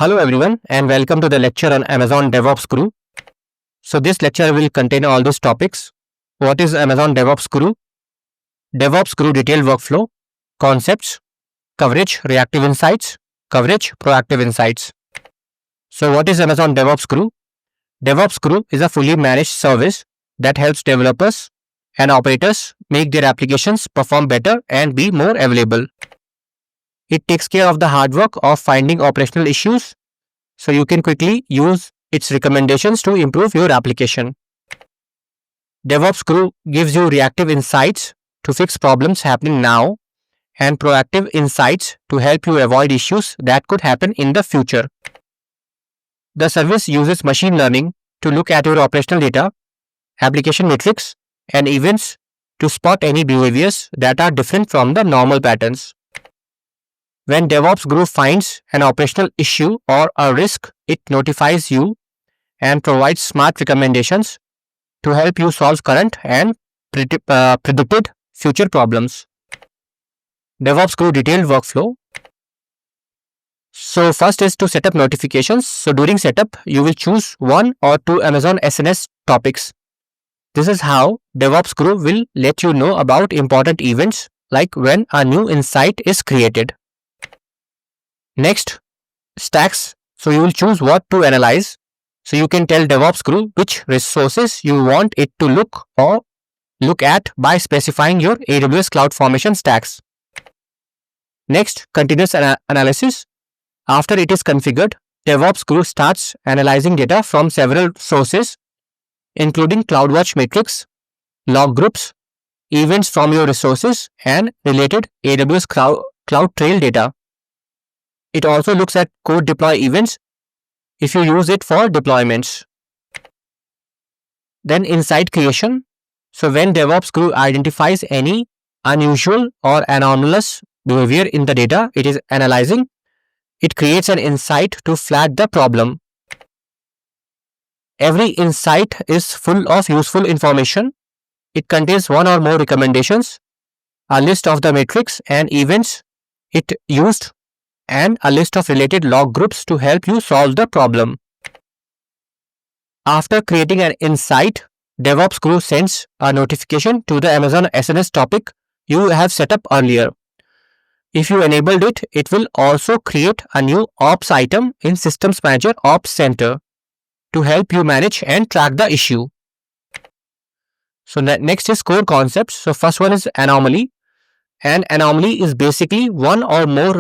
Hello everyone and welcome to the lecture on Amazon DevOps Guru. So this lecture will contain all these topics. What is Amazon DevOps Guru? DevOps Guru detailed workflow, concepts, coverage, reactive insights, coverage, proactive insights. So what is Amazon DevOps Guru? DevOps Guru is a fully managed service that helps developers and operators make their applications perform better and be more available. It takes care of the hard work of finding operational issues so you can quickly use its recommendations to improve your application. DevOps Guru gives you reactive insights to fix problems happening now and proactive insights to help you avoid issues that could happen in the future. The service uses machine learning to look at your operational data, application metrics, and events to spot any behaviors that are different from the normal patterns. When DevOps Guru finds an operational issue or a risk, it notifies you and provides smart recommendations to help you solve current and predicted future problems. DevOps Guru detailed workflow. So first is to set up notifications. So during setup, you will choose one or two Amazon SNS topics. This is how DevOps Guru will let you know about important events like when a new insight is created. Next, stacks. So you will choose what to analyze. So you can tell DevOps Guru which resources you want it to look at by specifying your AWS CloudFormation stacks. Next, continuous analysis. After it is configured, DevOps Guru starts analyzing data from several sources, including CloudWatch metrics, log groups, events from your resources, and related AWS CloudTrail data. It also looks at code deploy events if you use it for deployments. Then insight creation. So when DevOps Guru identifies any unusual or anomalous behavior in the data it is analyzing, it creates an insight to flag the problem. Every insight is full of useful information. It contains one or more recommendations, a list of the metrics and events it used, and a list of related log groups to help you solve the problem. After creating an insight, DevOps Guru sends a notification to the Amazon SNS topic you have set up earlier. If you enabled it, it will also create a new Ops item in Systems Manager Ops Center to help you manage and track the issue. So next is core concepts. So first one is anomaly. An anomaly is basically one or more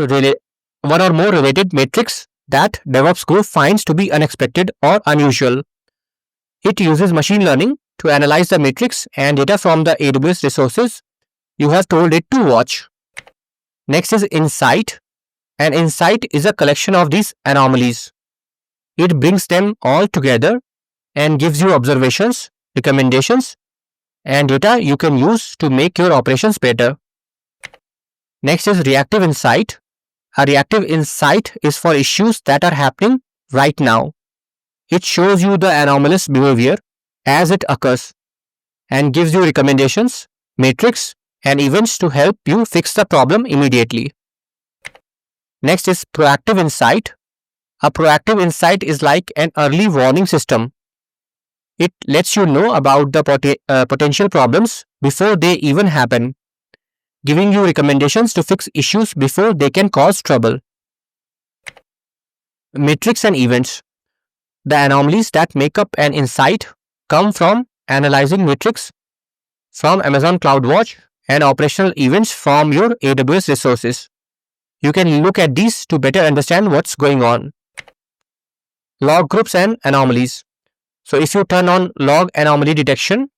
related metrics that DevOps Guru finds to be unexpected or unusual. It uses machine learning to analyze the metrics and data from the AWS resources you have told it to watch. Next is insight. An insight is a collection of these anomalies. It brings them all together and gives you observations, recommendations, and data you can use to make your operations better. Next is reactive insight. A reactive insight is for issues that are happening right now. It shows you the anomalous behavior as it occurs and gives you recommendations, metrics, and events to help you fix the problem immediately. Next is proactive insight. A proactive insight is like an early warning system. It lets you know about the potential problems before they even happen, giving you recommendations to fix issues before they can cause trouble. Metrics and events. The anomalies that make up an insight come from analyzing metrics from Amazon CloudWatch and operational events from your AWS resources. You can look at these to better understand what's going on. Log groups and anomalies. So if you turn on log anomaly detection,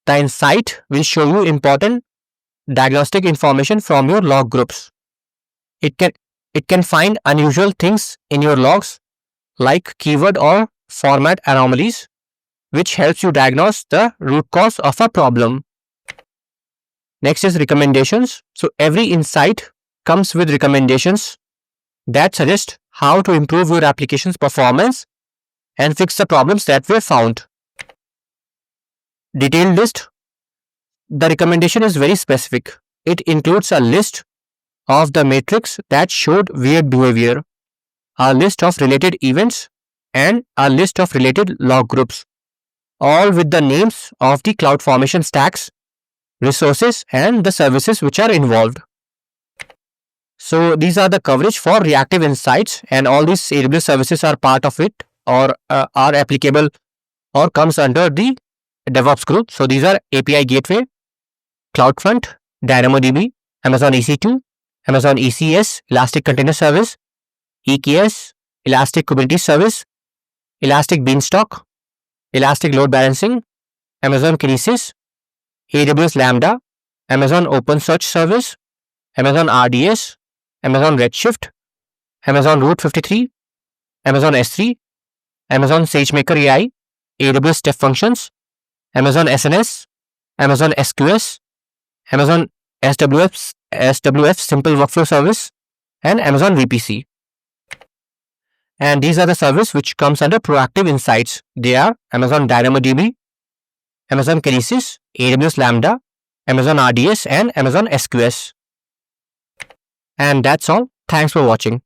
the insight will show you important diagnostic information from your log groups. It can find unusual things in your logs like keyword or format anomalies, which helps you diagnose the root cause of a problem. Next is recommendations. So every insight comes with recommendations that suggest how to improve your application's performance and fix the problems that were found. Detailed list. The recommendation is very specific. It includes a list of the metrics that showed weird behavior, a list of related events, and a list of related log groups, all with the names of the CloudFormation stacks, resources, and the services which are involved. So these are the coverage for reactive insights, and all these AWS services are part of it, or are applicable or comes under the DevOps group. So these are API Gateway, CloudFront, DynamoDB, Amazon EC2, Amazon ECS, Elastic Container Service, EKS, Elastic Kubernetes Service, Elastic Beanstalk, Elastic Load Balancing, Amazon Kinesis, AWS Lambda, Amazon OpenSearch Service, Amazon RDS, Amazon Redshift, Amazon Route 53, Amazon S3, Amazon SageMaker AI, AWS Step Functions, Amazon SNS, Amazon SQS, Amazon SWF Simple Workflow Service, and Amazon VPC. And these are the services which comes under proactive insights. They are Amazon DynamoDB, Amazon Kinesis, AWS Lambda, Amazon RDS, and Amazon SQS. And that's all. Thanks for watching.